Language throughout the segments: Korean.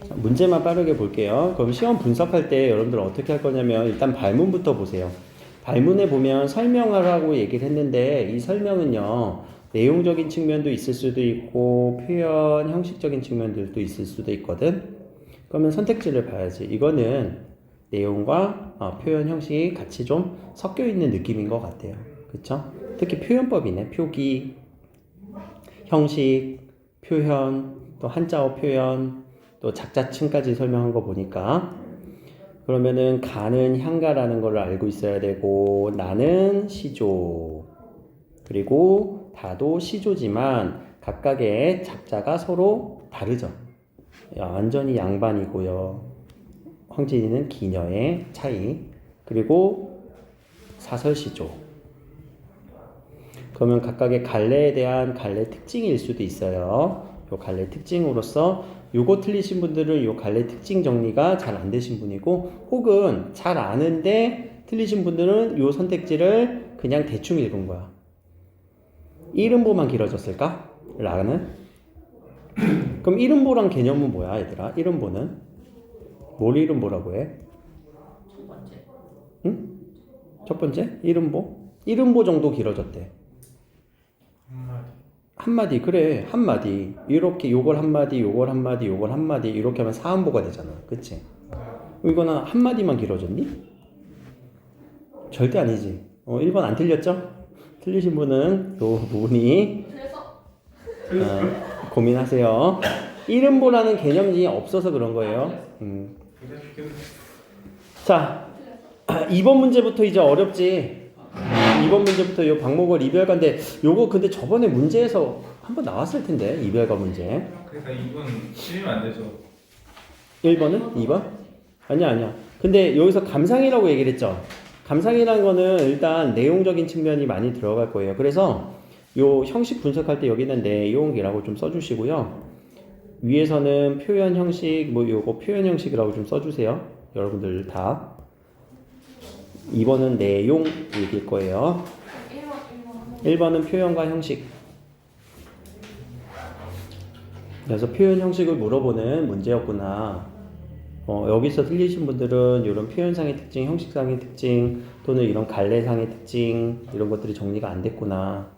자, 문제만 빠르게 볼게요. 그럼 시험 분석할 때 여러분들 어떻게 할 거냐면 일단 발문부터 보세요. 발문에 보면 설명하라고 얘기를 했는데 이 설명은요, 내용적인 측면도 있을 수도 있고 표현 형식적인 측면들도 있을 수도 있거든. 그러면 선택지를 봐야지. 이거는 내용과 표현 형식이 같이 좀 섞여 있는 느낌인 것 같아요. 그쵸? 특히 표현법이네. 표기, 형식, 표현, 또 한자어 표현, 또 작자층까지 설명한 거 보니까 그러면은 가는 향가라는 걸 알고 있어야 되고 나는 시조 그리고 다도 시조지만 각각의 작자가 서로 다르죠. 완전히 양반이고요. 황진이는 기녀의 차이 그리고 사설시조 그러면 각각의 갈래에 대한 갈래 특징일 수도 있어요. 요 갈래 특징으로서 요거 틀리신 분들은 요 갈래 특징 정리가 잘 안 되신 분이고 혹은 잘 아는데 틀리신 분들은 요 선택지를 그냥 대충 읽은 거야. 이름보만 길어졌을까? 라는 그럼 이름보란 개념은 뭐야 얘들아? 이름보는 뭘 이름보라고 해? 첫 번째. 응? 첫 번째? 이름보? 이름보 정도 길어졌대. 한마디 그래 한마디 이렇게 요걸 한마디 요걸 한마디 요걸 한마디 이렇게 하면 사음보가 되잖아. 그치? 이거는 한마디만 길어졌니? 절대 아니지. 1번 안 틀렸죠? 틀리신 분은 요 부분이 고민하세요. 이름보라는 개념이 없어서 그런 거예요. 자 2번 문제부터 이제 어렵지. 2번 문제부터 이 방목을 이별가인데 요거 근데 저번에 문제에서 한번 나왔을 텐데 이별가 문제. 그러니까 2번 틀리면 안 되죠. 1번은? 2번? 아니야. 근데 여기서 감상이라고 얘기를 했죠. 감상이라는 거는 일단 내용적인 측면이 많이 들어갈 거예요. 그래서 요 형식 분석할 때 여기는 내용이라고 좀 써주시고요. 위에서는 표현 형식 뭐 요거 표현 형식이라고 좀 써주세요. 여러분들 다. 2번은 내용 얘기일 거예요. 1번은 표현과 형식. 그래서 표현 형식을 물어보는 문제였구나. 여기서 틀리신 분들은 이런 표현상의 특징, 형식상의 특징 또는 이런 갈래상의 특징 이런 것들이 정리가 안 됐구나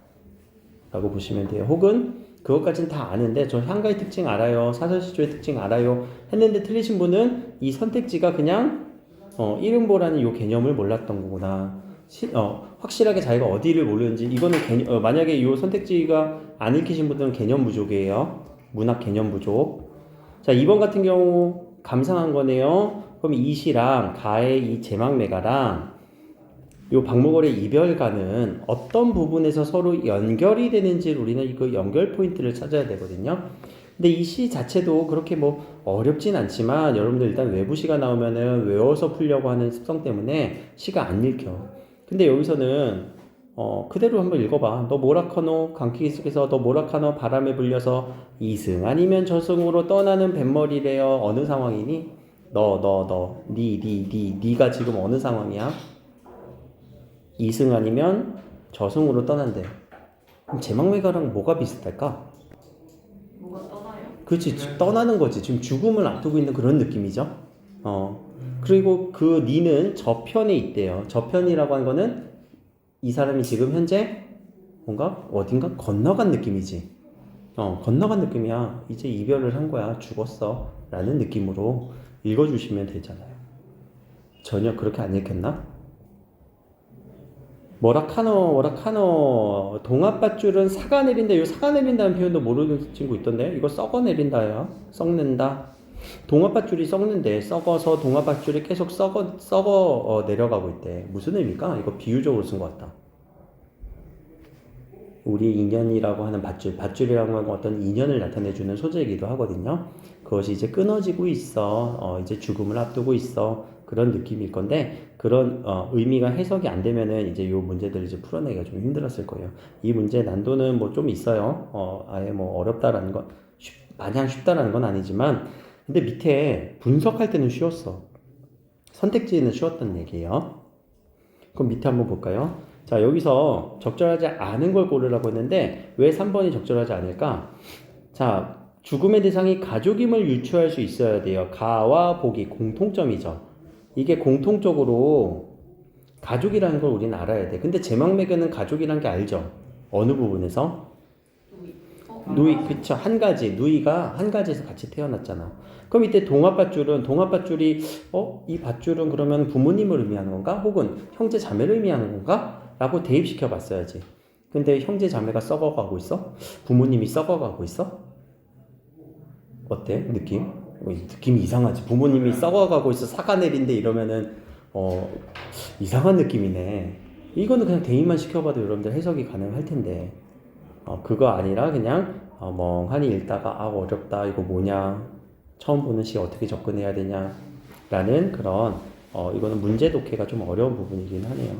라고 보시면 돼요. 혹은 그것까지는 다 아는데 저 향가의 특징 알아요, 사설시조의 특징 알아요 했는데 틀리신 분은 이 선택지가 그냥 이름보라는 이 개념을 몰랐던 거구나. 확실하게 자기가 어디를 모르는지 이거는 만약에 이 선택지가 안 읽히신 분들은 개념 부족이에요. 문학 개념 부족. 자 2번 같은 경우 감상한 거네요. 그럼 이 시랑 가의 이 제막매가랑 요 박무걸의 이별가는 어떤 부분에서 서로 연결이 되는지 우리는 그 연결 포인트를 찾아야 되거든요. 근데 이 시 자체도 그렇게 뭐 어렵진 않지만 여러분들 일단 외부 시가 나오면은 외워서 풀려고 하는 습성 때문에 시가 안 읽혀. 근데 여기서는 그대로 한번 읽어봐. 너 뭐라카노 강키기 속에서 너 뭐라카노 바람에 불려서 이승 아니면 저승으로 떠나는 뱃머리래요. 어느 상황이니? 니가 지금 어느 상황이야? 이승 아니면 저승으로 떠난대. 그럼 제막매가랑 뭐가 비슷할까? 뭐가 떠나요? 그렇지, 떠나는 거지. 지금 죽음을 앞두고 있는 그런 느낌이죠. 그리고 그 니는 저편에 있대요. 저편이라고 하는 거는 이 사람이 지금 현재 뭔가 어딘가 건너간 느낌이지. 건너간 느낌이야. 이제 이별을 한 거야. 죽었어. 라는 느낌으로 읽어주시면 되잖아요. 전혀 그렇게 안 읽혔나? 뭐라카노 동아밧줄은 사가 내린다. 이 사가 내린다는 표현도 모르는 친구 있던데 이거 썩어 내린다야. 썩는다. 동아밧줄이 썩는데 썩어서 동아밧줄이 계속 썩어 내려가고 있대. 무슨 의미일까? 이거 비유적으로 쓴 것 같다. 우리 인연이라고 하는 밧줄이라고 하는 어떤 인연을 나타내주는 소재이기도 하거든요. 그것이 이제 끊어지고 있어. 이제 죽음을 앞두고 있어. 그런 느낌일 건데 그런 의미가 해석이 안 되면은 이제 요 문제들을 이제 풀어내기가 좀 힘들었을 거예요. 이 문제 난도는 뭐 좀 있어요. 아예 뭐 어렵다라는 건 마냥 쉽다라는 건 아니지만 근데 밑에 분석할 때는 쉬웠어. 선택지는 쉬웠던 얘기예요. 그럼 밑에 한번 볼까요? 자 적절하지 않은 걸 고르라고 했는데 왜 3번이 적절하지 않을까? 자 죽음의 대상이 가족임을 유추할 수 있어야 돼요. 가와 복이 공통점이죠. 이게 공통적으로 가족이라는 걸 우리는 알아야 돼. 근데 제망매견은 가족이라는 게 알죠? 어느 부분에서? 누이. 누이, 그쵸. 한 가지. 누이가 한 가지에서 같이 태어났잖아. 그럼 이때 동합밧줄은, 동합밧줄이, 이 밧줄은 그러면 부모님을 의미하는 건가? 혹은 형제 자매를 의미하는 건가? 라고 대입시켜 봤어야지. 근데 형제 자매가 썩어가고 있어? 부모님이 썩어가고 있어? 어때? 느낌? 느낌이 이상하지. 부모님이 썩어가고 있어. 사가 내린데 이러면은, 이상한 느낌이네. 이거는 그냥 대입만 시켜봐도 여러분들 해석이 가능할 텐데. 그거 아니라 그냥 멍하니 읽다가 어렵다 이거 뭐냐 처음 보는 시 어떻게 접근해야 되냐 라는 그런 이거는 문제 독해가 좀 어려운 부분이긴 하네요.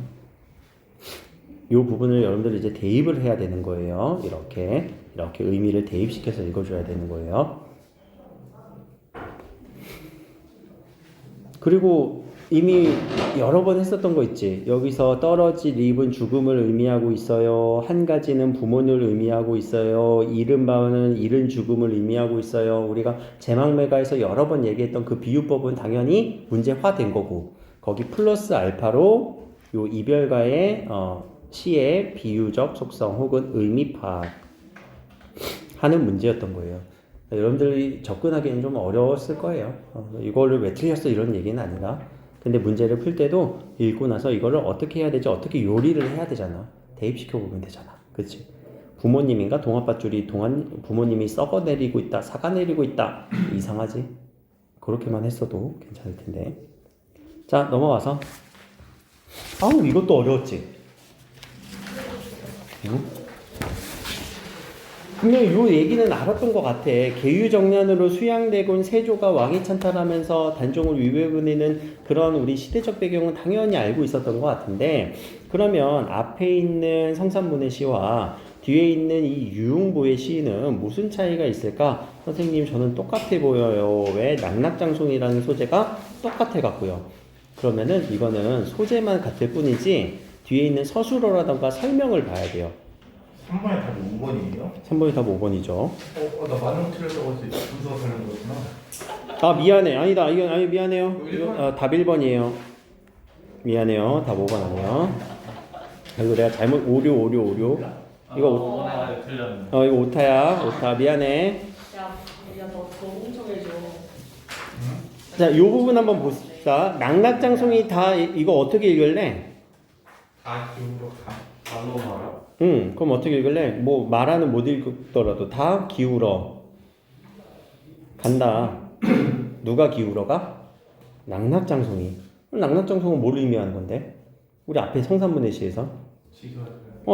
이 부분을 여러분들 이제 대입을 해야 되는 거예요. 이렇게 의미를 대입시켜서 읽어줘야 되는 거예요. 그리고 이미 여러 번 했었던 거 있지. 여기서 떨어질 립은 죽음을 의미하고 있어요. 한 가지는 부모를 의미하고 있어요. 잃은 바는 잃은 죽음을 의미하고 있어요. 우리가 제망매가에서 여러 번 얘기했던 그 비유법은 당연히 문제화된 거고 거기 플러스 알파로 요 이별가의 시의 비유적 속성 혹은 의미 파악하는 문제였던 거예요. 여러분들이 접근하기에는 좀 어려웠을 거예요. 이거를 왜 틀렸어 이런 얘기는 아니라 근데 문제를 풀 때도 읽고 나서 이거를 어떻게 해야 되지 어떻게 요리를 해야 되잖아. 대입시켜 보면 되잖아. 그치? 부모님인가 동합밧줄이 부모님이 썩어 내리고 있다 사가 내리고 있다 이상하지? 그렇게만 했어도 괜찮을 텐데. 자 넘어와서 아우 이것도 어려웠지? 응? 분명히 요 얘기는 알았던 것 같아. 계유정난으로 수양대군 세조가 왕위 찬탈하면서 단종을 위배보내는 그런 우리 시대적 배경은 당연히 알고 있었던 것 같은데 그러면 앞에 있는 성산문의 시와 뒤에 있는 이 유흥보의 시는 무슨 차이가 있을까? 선생님 저는 똑같아 보여요. 왜? 낙낙장송이라는 소재가 똑같아 갖고요. 그러면은 이거는 소재만 같을 뿐이지 뒤에 있는 서술어라던가 설명을 봐야 돼요. 3번에 답이 5번이에요? 3번이 답 5번이죠. 나 만원 틀렸다고 했을 때 분수가 다른 거구나. 아 미안해. 아니다. 이건 아니 미안해요. 이거 이거 답 1번이에요. 미안해요. 답 5번 아니에요. 이거 내가 잘못 오류. 이거 틀렸네. 이거 오타야. 오타 미안해. 야너 훔쳐내줘. 자, 요 부분 한번 봅시다. 낙낙장송이 다 이거 어떻게 읽을래? 다 기울어 가로 말아. 그럼 어떻게 읽을래? 뭐 말하는 못 읽더라도 다 기울어 간다. 누가 기울어가? 낙낙장송이. 낙낙장송은 뭘 의미하는 건데? 우리 앞에 성산문의 시에서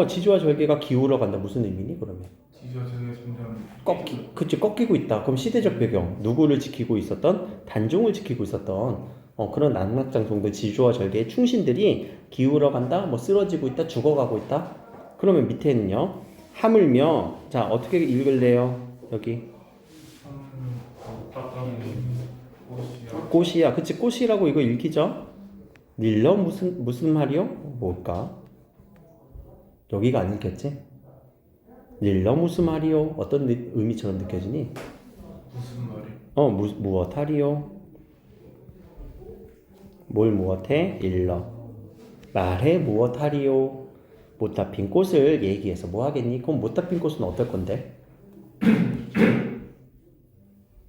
지주와 절개가 기울어 간다. 무슨 의미니 그러면? 지주와 절개 점점 꺾이고 있다. 그럼 시대적 배경 누구를 지키고 있었던? 단종을 지키고 있었던 그런 낙낙장송들 지주와 절개의 충신들이 기울어 간다. 뭐 쓰러지고 있다. 죽어가고 있다. 그러면 밑에는요. 하물며 자 어떻게 읽을래요? 여기 꽃이야. 그치 꽃이라고 이거 읽히죠? 닐러 무슨 말이요? 뭘까? 여기가 안 읽혔지? 닐러 무슨 말이요? 어떤 의미처럼 느껴지니? 무슨 말이? 무엇하리요? 뭘 무엇해? 일러 말해 무엇하리요? 못다 핀 꽃을 얘기해서 뭐 하겠니? 그럼 못다 핀 꽃은 어떨 건데?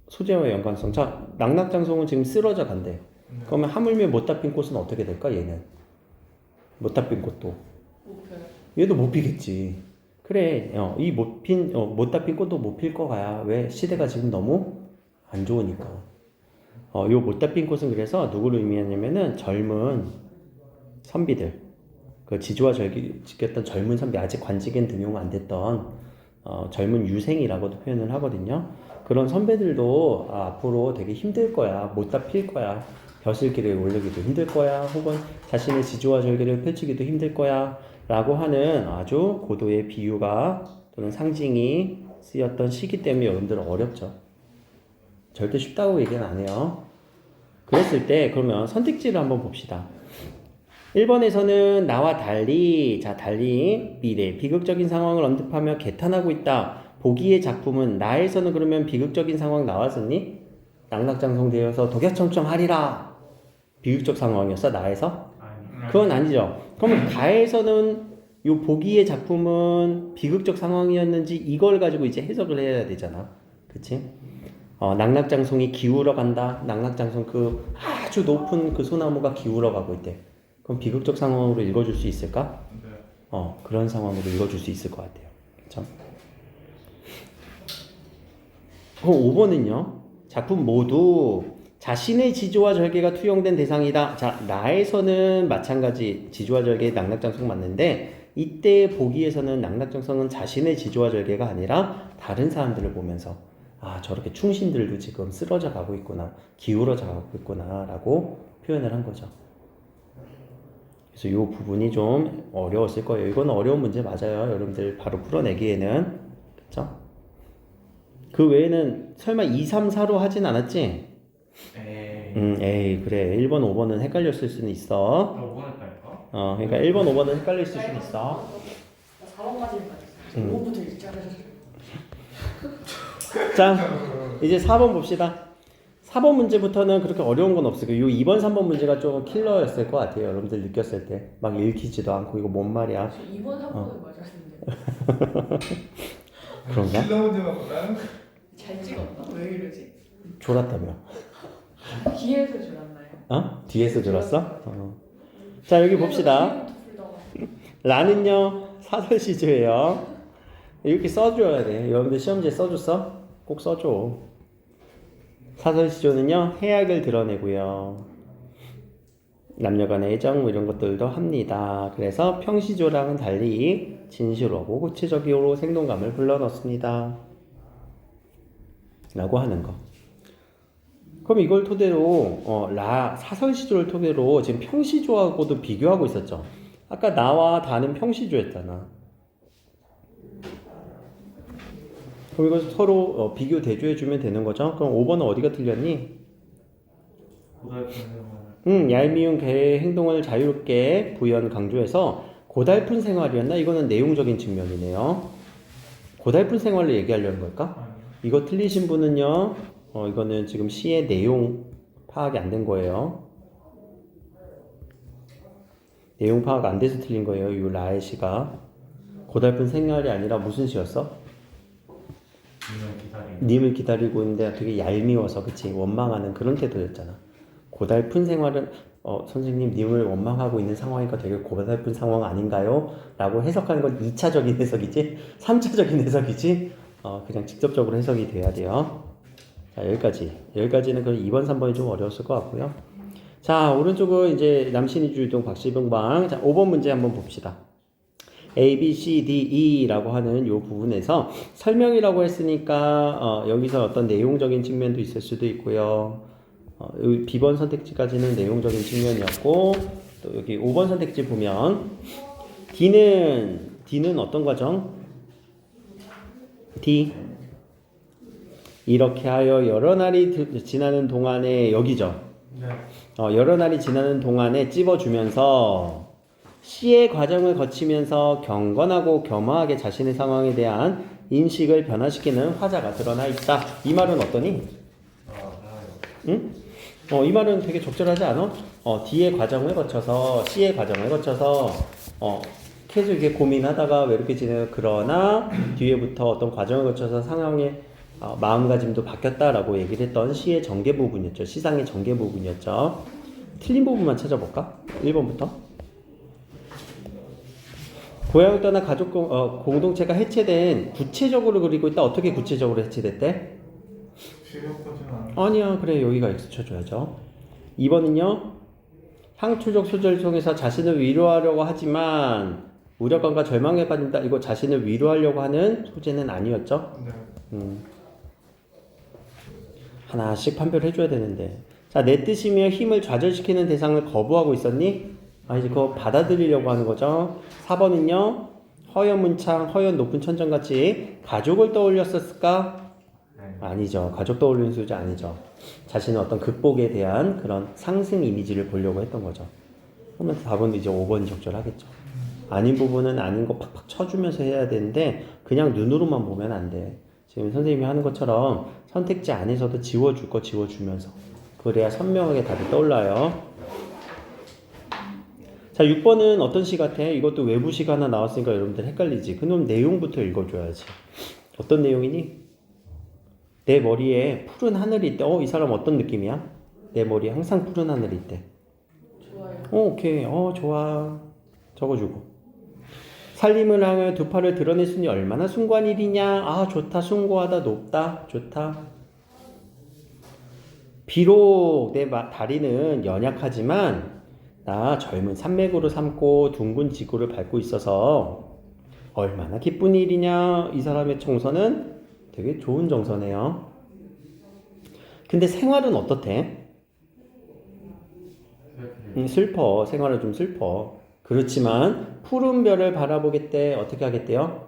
소재와 연관성. 자, 낙낙장송은 지금 쓰러져 간대요. 그러면 하물며 못다 핀 꽃은 어떻게 될까? 얘는 못다 핀 꽃도 얘도 못 피겠지. 그래, 이 못다 핀 꽃도 못 필 거야. 왜? 시대가 지금 너무 안 좋으니까. 요 못다 핀 꽃은 그래서 누구를 의미하냐면은 젊은 선비들. 그 지주와 절개 지켰던 젊은 선비, 아직 관직엔 등용 안 됐던 젊은 유생이라고도 표현을 하거든요. 그런 선배들도 앞으로 되게 힘들 거야. 못다 필 거야. 벼슬길에 오르기도 힘들 거야. 혹은 자신의 지주와 절개를 펼치기도 힘들 거야. 라고 하는 아주 고도의 비유가 또는 상징이 쓰였던 시기 때문에 여러분들은 어렵죠. 절대 쉽다고 얘기는 안 해요. 그랬을 때 그러면 선택지를 한번 봅시다. 1번에서는 나와 달리, 자 달리 미래 비극적인 상황을 언급하며 개탄하고 있다. 보기의 작품은 나에서는 그러면 비극적인 상황 나왔었니? 낙낙장성되어서 독야청청하리라. 비극적 상황이었어 나에서? 아니. 그건 아니죠. 그러면 가에서는 요 보기의 작품은 비극적 상황이었는지 이걸 가지고 이제 해석을 해야 되잖아. 그치? 낙낙장성이 기울어 간다. 낙낙장성 그 아주 높은 그 소나무가 기울어 가고 있대. 그럼 비극적 상황으로 읽어줄 수 있을까? 네. 그런 상황으로 읽어줄 수 있을 것 같아요. 그쵸? 그럼 5번은요. 작품 모두 자신의 지조와 절개가 투영된 대상이다. 자, 나에서는 마찬가지 지조와 절개의 낙낙장성 맞는데 이때 보기에서는 낙낙장성은 자신의 지조와 절개가 아니라 다른 사람들을 보면서 저렇게 충신들도 지금 쓰러져 가고 있구나, 기울어져 가고 있구나 라고 표현을 한 거죠. 그래서 이 부분이 좀 어려웠을 거예요. 이건 어려운 문제 맞아요. 여러분들 바로 풀어내기에는. 그쵸? 그 외에는 설마 2, 3, 4로 하진 않았지? 에이 그래. 1번, 5번은 헷갈렸을 수는 있어. 5번 할까요? 그러니까 1번, 5번은 헷갈렸을 수는 있어. 4번까지는 5번부터 이제 잘하셨어요. 자, 이제 4번 봅시다. 4번 문제부터는 그렇게 어려운 건 없어요. 요 2번, 3번 문제가 좀 킬러였을 것 같아요. 여러분들 느꼈을 때. 막 읽히지도 않고 이거 뭔 말이야. 2번, 3번은 맞았는데. 그런가? 킬러 문제만 보다는 잘 찍었나? 왜 이러지? 졸았다며. 뒤에서 줄었나요? 뒤에서 졸았어? 자, 여기 봅시다. 라는요, 사설시조예요. 이렇게 써줘야 돼. 여러분들 시험지에 써줬어? 꼭 써줘. 사설시조는요, 해악을 드러내고요. 남녀간의 애정 뭐 이런 것들도 합니다. 그래서 평시조랑은 달리 진실하고 구체적으로 생동감을 불러넣습니다. 라고 하는 거. 그럼 이걸 토대로 사설시조를 토대로 지금 평시조하고도 비교하고 있었죠. 아까 나와 다는 평시조였잖아. 그럼 이걸 서로 비교 대조해주면 되는 거죠. 그럼 5번은 어디가 틀렸니? 얄미운 개의 행동을 자유롭게 부연 강조해서 고달픈 생활이었나? 이거는 내용적인 측면이네요. 고달픈 생활을 얘기하려는 걸까? 이거 틀리신 분은요, 이거는 지금 시의 내용 파악이 안 된 거예요. 내용 파악 안 돼서 틀린 거예요. 이 라의 시가. 고달픈 생활이 아니라 무슨 시였어? 님을 기다리고 있는데 되게 얄미워서, 그치? 원망하는 그런 태도였잖아. 고달픈 생활은 선생님 님을 원망하고 있는 상황이니까 되게 고달픈 상황 아닌가요? 라고 해석하는 건 2차적인 해석이지 3차적인 해석이지 그냥 직접적으로 해석이 돼야 돼요. 자, 여기까지는 그럼 2번 3번이 좀 어려웠을 것 같고요. 자, 오른쪽은 이제 남신이 주유동 박시봉방. 자, 5번 문제 한번 봅시다. A, B, C, D, E 라고 하는 요 부분에서 설명이라고 했으니까 여기서 어떤 내용적인 측면도 있을 수도 있고요. B번 선택지까지는 내용적인 측면이었고, 또 여기 5번 선택지 보면 D는 어떤 과정? D 이렇게 하여 여러 날이 지나는 동안에 여기죠. 네. 여러 날이 지나는 동안에 찝어주면서 시의 과정을 거치면서 경건하고 겸허하게 자신의 상황에 대한 인식을 변화시키는 화자가 드러나 있다. 이 말은 어떠니? 응? 이 말은 되게 적절하지 않아? D의 과정을 거쳐서 C의 과정을 거쳐서 계속 이렇게 고민하다가 왜 이렇게 지내요? 그러나 뒤에부터 어떤 과정을 거쳐서 상황의 마음가짐도 바뀌었다라고 얘기를 했던 시의 전개 부분이었죠. 시상의 전개 부분이었죠. 틀린 부분만 찾아볼까? 1번부터. 고향을 떠나 가족 공동체가 해체된 구체적으로 그리고 있다. 어떻게 구체적으로 해체됐대? 아니야. 그래, 여기가 X 쳐줘야죠. 2번은요. 향초적 소절을 통해서 자신을 위로하려고 하지만 무력감과 절망에 빠진다. 이거 자신을 위로하려고 하는 소재는 아니었죠? 네. 하나씩 판별해줘야 되는데. 자, 내 뜻이며 힘을 좌절시키는 대상을 거부하고 있었니? 이제 그거 받아들이려고 하는 거죠. 4번은요. 허연 문창, 허연 높은 천정같이 가족을 떠올렸었을까? 아니죠. 가족 떠올리는 소재 아니죠. 자신의 어떤 극복에 대한 그런 상승 이미지를 보려고 했던 거죠. 그러면 답은 이제 5번이 적절하겠죠. 아닌 부분은 아닌 거 팍팍 쳐주면서 해야 되는데 그냥 눈으로만 보면 안 돼. 지금 선생님이 하는 것처럼 선택지 안에서도 지워줄 거 지워주면서 그래야 선명하게 답이 떠올라요. 자, 6번은 어떤 시 같아? 이것도 외부시가 하나 나왔으니까 여러분들 헷갈리지. 그럼 내용부터 읽어줘야지. 어떤 내용이니? 내 머리에 푸른 하늘이 있대. 이 사람 어떤 느낌이야? 내 머리에 항상 푸른 하늘이 있대. 좋아요. 오케이. 좋아. 적어주고. 살림을 하며 두 팔을 드러냈으니 얼마나 숭고한 일이냐. 좋다. 숭고하다. 높다. 좋다. 비록 내 다리는 연약하지만 나 젊은 산맥으로 삼고 둥근 지구를 밟고 있어서 얼마나 기쁜 일이냐. 이 사람의 정서는 되게 좋은 정서네요. 근데 생활은 어떻대? 슬퍼. 생활은 좀 슬퍼. 그렇지만 푸른 별을 바라보겠대. 어떻게 하겠대요?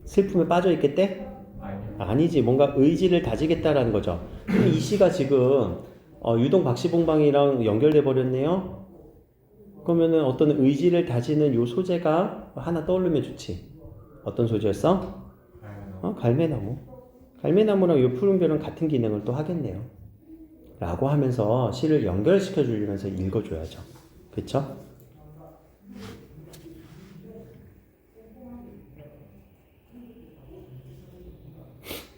슬픔에 빠져 있겠대? 아니요. 아니지. 뭔가 의지를 다지겠다라는 거죠. 이 시가 지금 유동 박시봉방이랑 연결돼 버렸네요. 그러면은 어떤 의지를 다지는 요 소재가 하나 떠오르면 좋지. 어떤 소재였어? 갈매나무. 갈매나무랑 요 푸른별은 같은 기능을 또 하겠네요. 라고 하면서 시를 연결시켜 주면서 읽어줘야죠. 그쵸?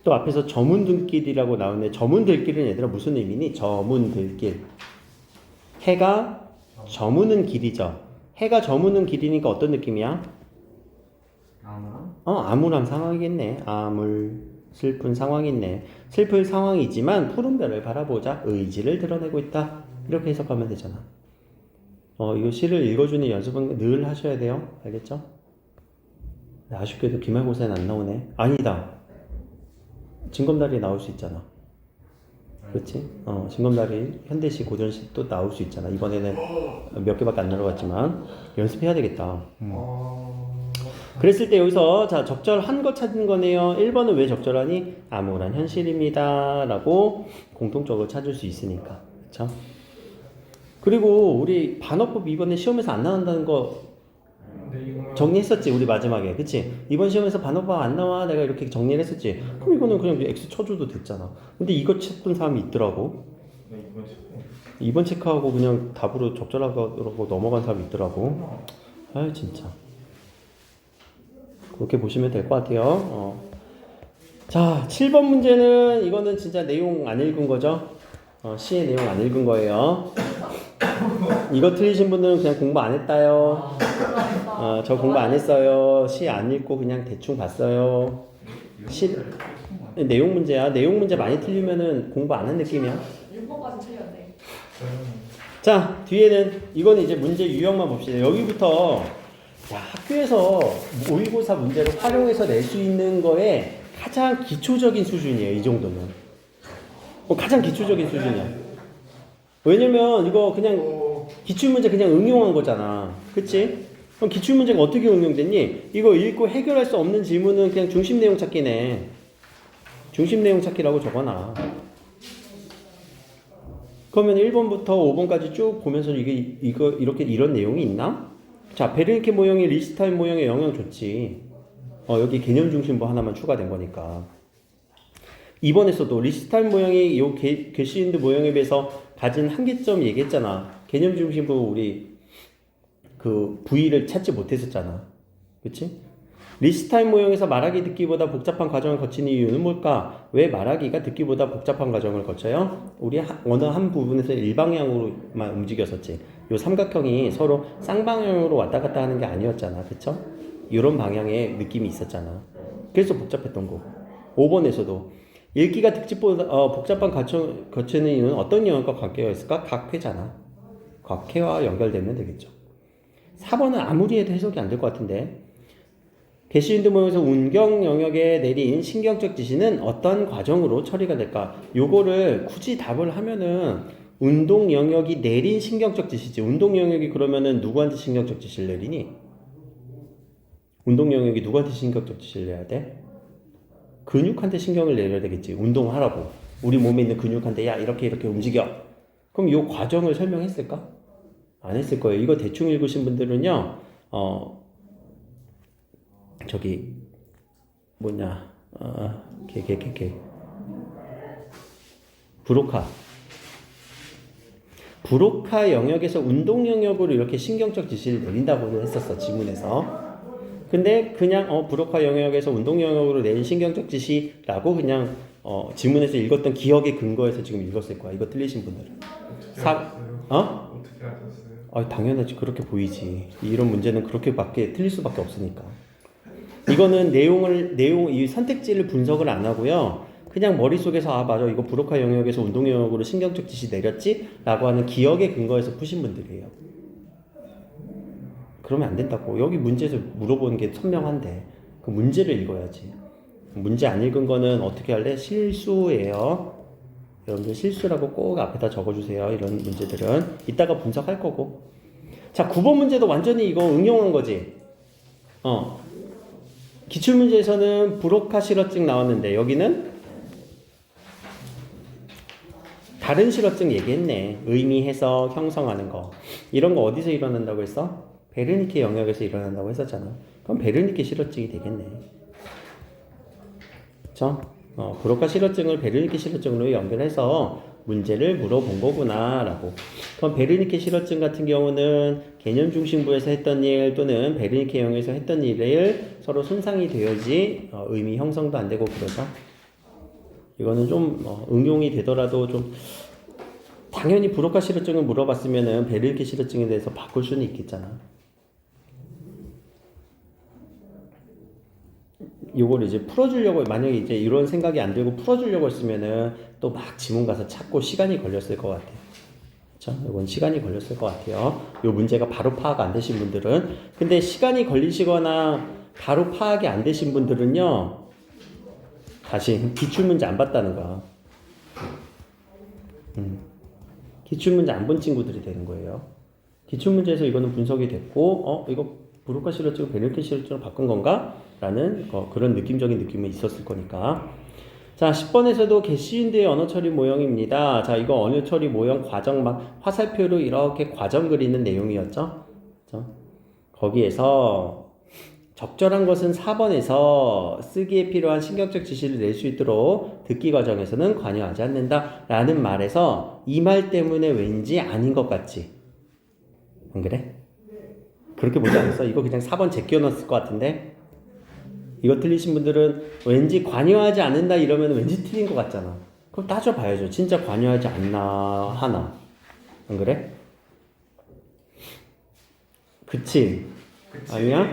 또 앞에서 저문들길이라고 나오는데 저문들길은 얘들아 무슨 의미니? 저문들길. 해가 저무는 길이죠. 해가 저무는 길이니까 어떤 느낌이야? 아무런? 암울한 상황이겠네. 슬픈 상황이네. 슬픈 상황이지만 푸른 별을 바라보자 의지를 드러내고 있다. 이렇게 해석하면 되잖아. 이 시를 읽어주는 연습은 늘 하셔야 돼요. 알겠죠? 아쉽게도 기말고사는 안 나오네. 아니다. 징검다리 나올 수 있잖아. 그렇지? 징검다리, 현대시, 고전시 또 나올 수 있잖아. 이번에는 몇 개밖에 안 나와갔지만 연습해야 되겠다. 그랬을 때 여기서 자 적절한 거 찾은 거네요. 1번은 왜 적절하니? 암울한 현실입니다. 라고 공통적으로 찾을 수 있으니까. 그렇죠? 그리고 우리 반어법 이번에 시험에서 안 나온다는 거 정리했었지 우리 마지막에. 그치? 이번 시험에서 반어법 안 나와 내가 이렇게 정리를 했었지. 그럼 이거는 그냥 X 쳐줘도 됐잖아. 근데 이거 찾던 사람이 있더라고. 네, 이번 체크. 2번 체크하고 그냥 답으로 적절하고 넘어간 사람이 있더라고. 아유 진짜 그렇게 보시면 될 것 같아요. 자 7번 문제는 이거는 진짜 내용 안 읽은 거죠. 시의 내용 안 읽은 거예요. 이거 틀리신 분들은 그냥 공부 안 했다요. 저 공부 안 했어요. 시 안 읽고 그냥 대충 봤어요. 내용 문제야. 내용 문제 많이 틀리면은 공부 안 한 느낌이야. 6번까지 틀렸네. 자 뒤에는 이거는 이제 문제 유형만 봅시다. 여기부터 학교에서 모의고사 문제로 활용해서 낼 수 있는 거에 가장 기초적인 수준이에요. 이 정도는 가장 기초적인 수준이야. 왜냐면 이거 그냥 기출문제 그냥 응용한 거잖아. 그치? 그럼 기출문제가 어떻게 응용됐니? 이거 읽고 해결할 수 없는 질문은 그냥 중심 내용 찾기네. 중심 내용 찾기라고 적어놔. 그러면 1번부터 5번까지 쭉 보면서 이런 내용이 있나? 자, 베르니케 모형이 리스타인 모형에 영향 줬지. 여기 개념 중심부 하나만 추가된 거니까. 2번에서도 리스타인 모형이 요 게시인드 모형에 비해서 가진 한계점 얘기했잖아. 개념 중심부 우리 그 부위를 찾지 못했었잖아. 그치? 리스타인 모형에서 말하기 듣기보다 복잡한 과정을 거치는 이유는 뭘까? 왜 말하기가 듣기보다 복잡한 과정을 거쳐요? 우리 어느 한 부분에서 일방향으로만 움직였었지. 요 삼각형이 서로 쌍방향으로 왔다 갔다 하는 게 아니었잖아. 그쵸? 이런 방향의 느낌이 있었잖아. 그래서 복잡했던 거고. 5번에서도 읽기가 특집보다 복잡한 과정을 거치는 이유는 어떤 영역과 관계가 있을까? 각회잖아. 각회와 연결되면 되겠죠. 4번은 아무리 해도 해석이 안 될 것 같은데 게시인드 모형에서 운경 영역에 내린 신경적 지시는 어떤 과정으로 처리가 될까? 요거를 굳이 답을 하면은 운동 영역이 내린 신경적 지시지. 운동 영역이 그러면은 누구한테 신경적 지시를 내리니? 운동 영역이 누구한테 신경적 지시를 내야 돼? 근육한테 신경을 내려야 되겠지. 운동하라고. 우리 몸에 있는 근육한테 야 이렇게 움직여. 그럼 요 과정을 설명했을까? 안 했을 거예요. 이거 대충 읽으신 분들은요. 저기 뭐냐 브로카 영역에서 운동 영역으로 이렇게 신경적 지시를 내린다고 했었어 지문에서. 근데 그냥 브로카 영역에서 운동 영역으로 내린 신경적 지시라고 그냥 지문에서 읽었던 기억에 근거해서 지금 읽었을 거야. 이거 틀리신 분들은. 어떻게 하셨어요? 어떻게 하셨어요? 당연하지. 그렇게 보이지. 이런 문제는 그렇게밖에 틀릴 수밖에 없으니까. 이거는 이 선택지를 분석을 안 하고요. 그냥 머릿속에서 맞아 이거 브로카 영역에서 운동 영역으로 신경적 지시 내렸지? 라고 하는 기억에 근거해서 푸신 분들이에요. 그러면 안 된다고. 여기 문제에서 물어보는 게 선명한데 그 문제를 읽어야지. 문제 안 읽은 거는 어떻게 할래? 실수예요. 여러분들 실수라고 꼭 앞에다 적어주세요. 이런 문제들은 이따가 분석할 거고. 자, 9번 문제도 완전히 이거 응용한 거지. 기출문제에서는 브로카 실어증 나왔는데 여기는 다른 실어증 얘기했네. 의미, 해석, 형성하는 거. 이런 거 어디서 일어난다고 했어? 베르니케 영역에서 일어난다고 했었잖아. 그럼 베르니케 실어증이 되겠네. 그쵸? 브로카 실어증을 베르니케 실어증으로 연결해서 문제를 물어본 거구나 라고. 그럼 베르니케 실어증 같은 경우는 개념 중심부에서 했던 일 또는 베르니케 영역에서 했던 일을 서로 손상이 되어야지 의미 형성도 안 되고 그러죠. 이거는 좀 응용이 되더라도 좀 당연히 브로카 실어증을 물어봤으면은 베르니케 실어증에 대해서 바꿀 수는 있겠잖아. 요걸 이제 풀어주려고 만약에 이제 이런 생각이 안 들고 풀어주려고 했으면은 또 막 지문 가서 찾고 시간이 걸렸을 것 같아요. 그렇죠? 이건 시간이 걸렸을 것 같아요. 요 문제가 바로 파악 안 되신 분들은. 근데 시간이 걸리시거나 바로 파악이 안 되신 분들은요. 다시 기출문제 안 봤다는 거야. 기출문제 안 본 친구들이 되는 거예요. 기출문제에서 이거는 분석이 됐고 이거 브로카 실어증 베르니케 실어증으로 바꾼 건가? 라는 그런 느낌적인 느낌이 있었을 거니까. 자, 10번에서도 게시인드의 언어 처리 모형입니다. 자, 이거 언어 처리 모형 과정 막 화살표로 이렇게 과정 그리는 내용이었죠. 그렇죠? 거기에서 적절한 것은 4번에서 쓰기에 필요한 신경적 지시를 낼 수 있도록 듣기 과정에서는 관여하지 않는다 라는 말에서 이 말 때문에 왠지 아닌 것 같지? 안 그래? 그렇게 보지 않았어? 이거 그냥 4번 제껴 넣었을 것 같은데? 이거 틀리신 분들은 왠지 관여하지 않는다 이러면 왠지 틀린 것 같잖아. 그럼 따져봐야죠. 진짜 관여하지 않나 하나. 안 그래? 그치? 아니야?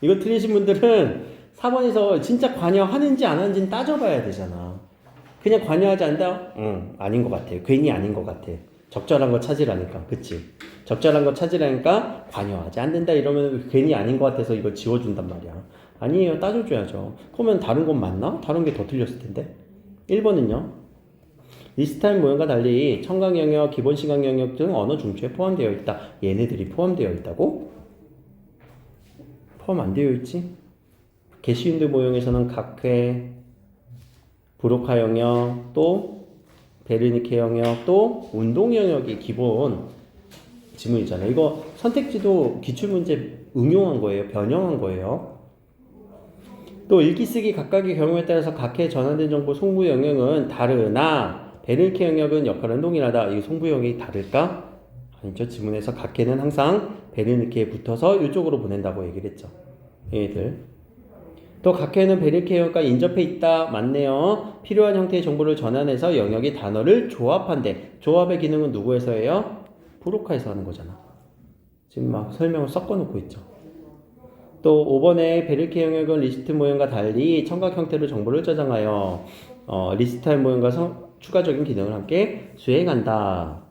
이거 틀리신 분들은 4번에서 진짜 관여하는지 안 하는지는 따져봐야 되잖아. 그냥 관여하지 않는다? 아닌 것 같아. 괜히 아닌 것 같아. 적절한 거 찾으라니까. 그치? 적절한 거 찾으라니까 관여하지 않는다 이러면 괜히 아닌 것 같아서 이거 지워준단 말이야. 아니에요. 따져줘야죠. 그러면 다른 건 맞나? 다른 게 더 틀렸을 텐데. 1번은요. 리스타임 모형과 달리 청각 영역, 기본 시각 영역 등 언어 중추에 포함되어 있다. 얘네들이 포함되어 있다고? 포함 안 되어 있지? 게시윈드 모형에서는 각회, 브로카 영역, 또 베르니케 영역, 또 운동 영역이 기본 지문이잖아요. 이거 선택지도 기출문제 응용한 거예요. 변형한 거예요. 또 읽기 쓰기 각각의 경우에 따라서 각회에 전환된 정보 송부 영역은 다르나 베르니케 영역은 역할은 동일하다. 이 송부 영역이 다를까? 아니죠. 지문에서 각회는 항상 베르니케에 붙어서 이쪽으로 보낸다고 얘기를 했죠. 얘들. 또 각회는 베르니케 영역과 인접해 있다. 맞네요. 필요한 형태의 정보를 전환해서 영역이 단어를 조합한대. 조합의 기능은 누구에서예요? 브로카에서 하는 거잖아. 지금 막 설명을 섞어놓고 있죠. 또 5번에 베르니케 영역은 리스트 모형과 달리 청각 형태로 정보를 저장하여 리스트할 모형과 추가적인 기능을 함께 수행한다.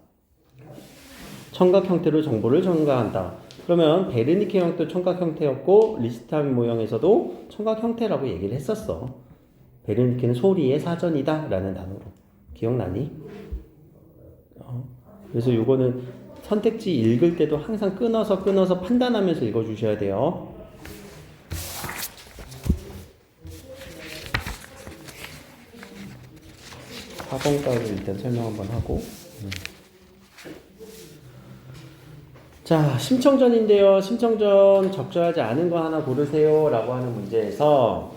청각 형태로 정보를 저장한다. 그러면 베르니케 영역도 청각 형태였고 리스트할 모형에서도 청각 형태라고 얘기를 했었어. 베르니케는 소리의 사전이다 라는 단어로. 기억나니? 그래서 이거는 선택지 읽을 때도 항상 끊어서 판단하면서 읽어주셔야 돼요. 4번까지 일단 설명 한번 하고. 자, 심청전인데요. 심청전 적절하지 않은 거 하나 고르세요 라고 하는 문제에서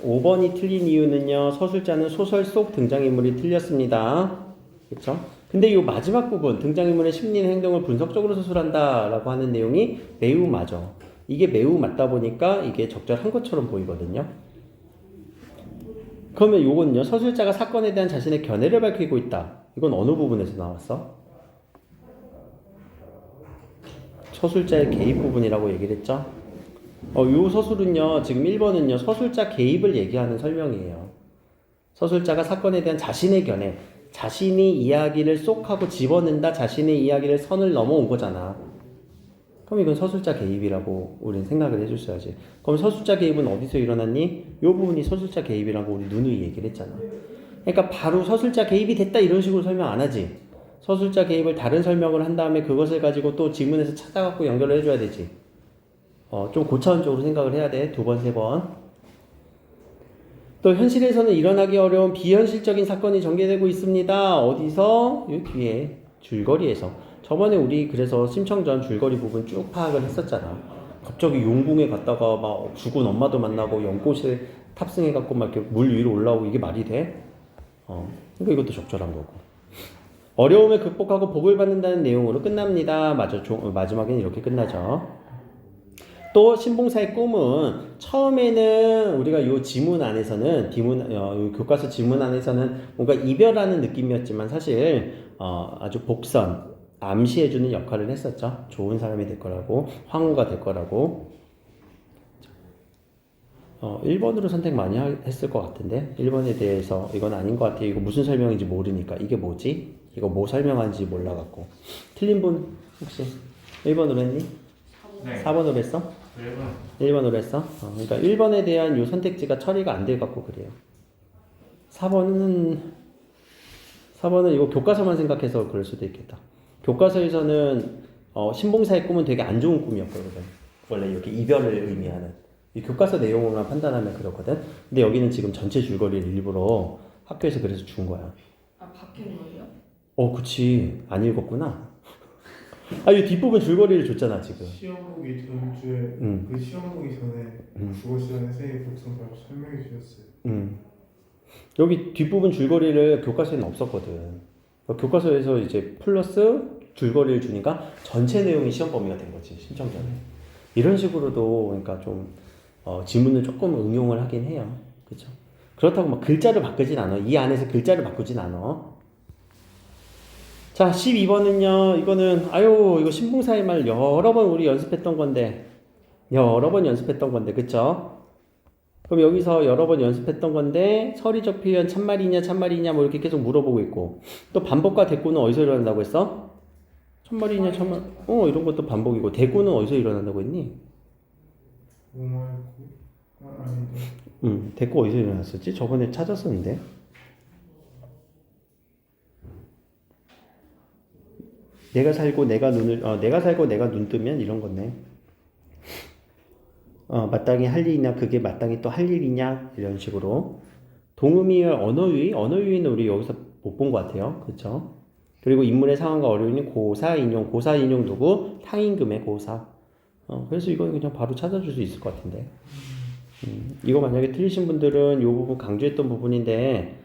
5번이 틀린 이유는요. 서술자는 소설 속 등장인물이 틀렸습니다. 그쵸? 근데 이 마지막 부분 등장인물의 심리나 행동을 분석적으로 서술한다 라고 하는 내용이 매우 맞아. 이게 매우 맞다 보니까 이게 적절한 것처럼 보이거든요. 그러면 요건요. 서술자가 사건에 대한 자신의 견해를 밝히고 있다. 이건 어느 부분에서 나왔어? 서술자의 개입 부분이라고 얘기를 했죠. 요 서술은요. 지금 1번은요. 서술자 개입을 얘기하는 설명이에요. 서술자가 사건에 대한 자신의 견해, 자신이 이야기를 쏙 하고 집어넣는다. 자신의 이야기를 선을 넘어온 거잖아. 그럼 이건 서술자 개입이라고 우리는 생각을 해줬어야지. 그럼 서술자 개입은 어디서 일어났니? 요 부분이 서술자 개입이라고 우리 누누이 얘기를 했잖아. 그러니까 바로 서술자 개입이 됐다 이런 식으로 설명 안 하지. 서술자 개입을 다른 설명을 한 다음에 그것을 가지고 또 지문에서 찾아갖고 연결을 해줘야 되지. 좀 고차원적으로 생각을 해야 돼. 2번, 3번. 또 현실에서는 일어나기 어려운 비현실적인 사건이 전개되고 있습니다. 어디서? 요 뒤에 줄거리에서. 저번에 우리 그래서 심청전 줄거리 부분 쭉 파악을 했었잖아. 갑자기 용궁에 갔다가 막 죽은 엄마도 만나고 연꽃에 탑승해갖고 막 이렇게 물 위로 올라오고 이게 말이 돼? 그러니까 이것도 적절한 거고. 어려움을 극복하고 복을 받는다는 내용으로 끝납니다. 마지막에는 이렇게 끝나죠. 또 신봉사의 꿈은 처음에는 우리가 이 지문 안에서는 요 교과서 지문 안에서는 뭔가 이별하는 느낌이었지만 사실 아주 복선 암시해주는 역할을 했었죠. 좋은 사람이 될 거라고, 황후가 될 거라고. 1번으로 선택 많이 했을 것 같은데 1번에 대해서 이건 아닌 것 같아요. 이거 무슨 설명인지 모르니까 이게 뭐지? 이거 뭐 설명하는지 몰라갖고. 틀린 분 혹시 1번으로 했니? 네. 4번으로 했어? 1번으로 했어? 그러니까 1번에 대한 요 선택지가 처리가 안 돼갖고 그래요. 4번은 이거 교과서만 생각해서 그럴 수도 있겠다. 교과서에서는 신봉사의 꿈은 되게 안 좋은 꿈이었거든. 원래 이렇게 이별을 의미하는. 이 교과서 내용으로만 판단하면 그렇거든. 근데 여기는 지금 전체 줄거리를 일부러 학교에서 그래서 준 거야. 아, 바뀐 거예요? 그치. 안 읽었구나. 이 뒷부분 줄거리를 줬잖아, 지금. 시험 보기 전주에 그 시험 보기 전에 국어 시간에 새 독성 바로 설명해 주셨어요. 여기 뒷부분 줄거리를 교과서에는 없었거든. 교과서에서 이제 플러스 줄거리를 주니까 전체 내용이 시험 범위가 된 거지, 신청전에. 이런 식으로도 그러니까 좀 지문을 조금 응용을 하긴 해요. 그렇죠? 그렇다고 막 글자를 바꾸진 않아. 이 안에서 글자를 바꾸진 않아. 자, 12번은요. 이거는 이거 신봉사의 말 여러 번 우리 연습했던 건데. 그쵸? 그럼 여기서 여러 번 연습했던 건데 서리적 표현 참말이냐 뭐 이렇게 계속 물어보고 있고. 또 반복과 대꾸는 어디서 일어난다고 했어? 참말이냐 참말. 이런 것도 반복이고. 대꾸는 어디서 일어난다고 했니? 아닌데. 대꾸 어디서 일어났었지? 저번에 찾았었는데. 내가 살고 내가 눈 뜨면 이런 거네. 마땅히 할 일이냐, 그게 마땅히 또 할 일이냐, 이런 식으로. 동의어의 언어유의는 우리 여기서 못 본 것 같아요. 그쵸? 그리고 인물의 상황과 어려움이 고사 인용 누구? 탕임금의 고사. 그래서 이건 그냥 바로 찾아줄 수 있을 것 같은데. 이거 만약에 틀리신 분들은 이 부분 강조했던 부분인데,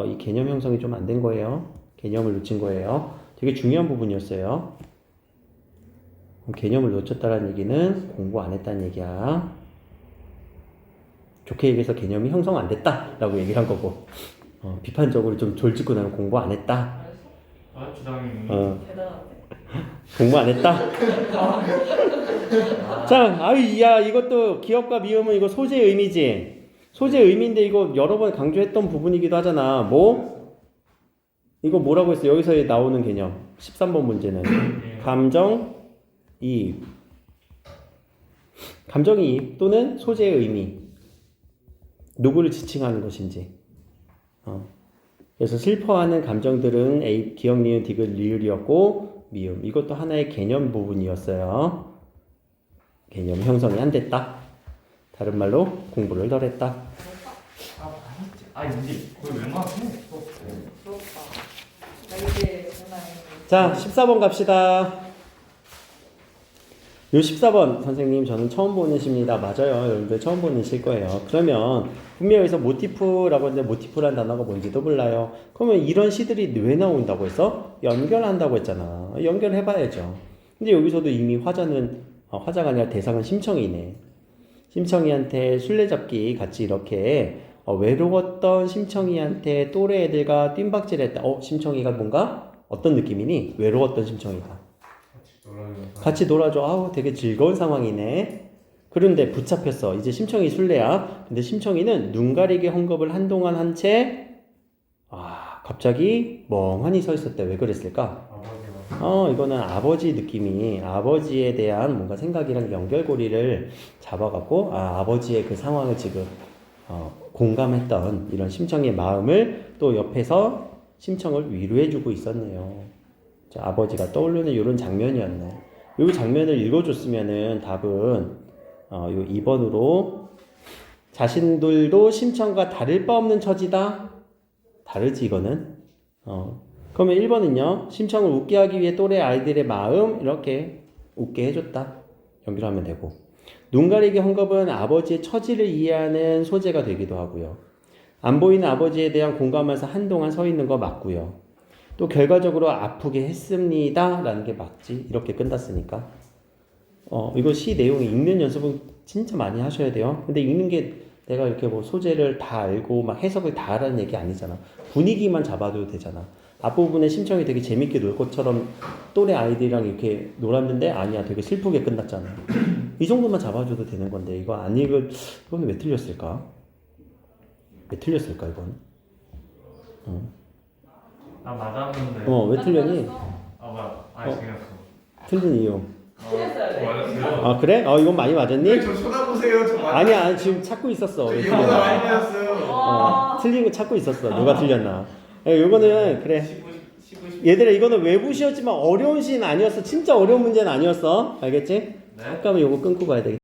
이 개념 형성이 좀 안 된 거예요. 개념을 놓친 거예요. 되게 중요한 부분이었어요. 개념을 놓쳤다는 얘기는 공부 안 했다는 얘기야. 좋게 얘기해서 개념이 형성 안 됐다라고 얘기를 한 거고, 비판적으로 좀 졸짓고 나면 공부 안 했다. 주당이. 대단한데? 공부 안 했다. 자, 이것도 기업과 미음은 이거 소재의 의미지. 소재의 의미인데 이거 여러 번 강조했던 부분이기도 하잖아. 뭐? 이거 뭐라고 했어? 여기서 나오는 개념. 13번 문제는 감정이입. 감정이입 또는 소재의 의미. 누구를 지칭하는 것인지. 그래서 슬퍼하는 감정들은 A, 기억, 니은, 디귿, 리을이었고 미음. 이것도 하나의 개념 부분이었어요. 개념 형성이 안 됐다. 다른 말로 공부를 덜 했다. 이제 그걸 왜 맞해? 부럽다. 나 이제 전화해. 자, 14번 갑시다. 요 14번 선생님 저는 처음 보는 시입니다. 맞아요. 여러분들 처음 보는 시일 거예요. 그러면 분명히 여기서 모티프라고 했는데 모티프란 단어가 뭔지도 몰라요. 그러면 이런 시들이 왜 나온다고 했어? 연결한다고 했잖아. 연결해봐야죠. 근데 여기서도 이미 화자가 아니라 대상은 심청이네. 심청이한테 술래잡기 같이 이렇게 외로웠던 심청이한테 또래 애들과 뜀박질했다. 심청이가 뭔가 어떤 느낌이니? 외로웠던 심청이가. 같이 놀아줘. 아우 되게 즐거운 상황이네. 그런데 붙잡혔어. 이제 심청이 술래야. 근데 심청이는 눈 가리게 헝겊을 한동안 한 채 갑자기 멍하니 서 있었대. 왜 그랬을까? 이거는 아버지 느낌이 아버지에 대한 뭔가 생각이랑 연결고리를 잡아갖고 아버지의 그 상황을 지금 공감했던 이런 심청의 마음을 또 옆에서 심청을 위로해주고 있었네요. 자, 아버지가 떠오르는 이런 장면이었네. 이 장면을 읽어줬으면은 답은 요 2번으로 자신들도 심청과 다를 바 없는 처지다. 다르지 이거는. 그러면 1번은요. 심청을 웃게 하기 위해 또래 아이들의 마음 이렇게 웃게 해줬다. 연결하면 되고. 눈 가리기 헝겊은 아버지의 처지를 이해하는 소재가 되기도 하고요. 안 보이는 아버지에 대한 공감하면서 한동안 서 있는 거 맞고요. 또 결과적으로 아프게 했습니다 라는 게 맞지. 이렇게 끝났으니까 이거 시 내용 읽는 연습은 진짜 많이 하셔야 돼요. 근데 읽는 게 내가 이렇게 뭐 소재를 다 알고 막 해석을 다 하라는 얘기 아니잖아. 분위기만 잡아도 되잖아. 앞부분에 심청이 되게 재밌게 놀 것처럼 또래 아이들이랑 이렇게 놀았는데 아니야, 되게 슬프게 끝났잖아. 이 정도만 잡아줘도 되는 건데 이거 안 읽을. 이건 왜 틀렸을까? 왜 틀렸을까 이건? 맞았는데. 왜 틀렸니? 뭐야? 틀렸어. 틀린 이유. 맞았어요. 그래? 이건 많이 맞았니? 저 쳐다보세요. 저 아니야, 지금 찾고 있었어. 왜 이거보다 틀렸나? 많이 맞았어요. 틀린 거 찾고 있었어. 누가 틀렸나? 이거는 그래. 19. 얘들아, 이거는 외부 시였지만 어려운 시는 아니었어. 진짜 어려운 문제는 아니었어. 알겠지? 네. 잠깐만 요거 끊고 가야 되겠다.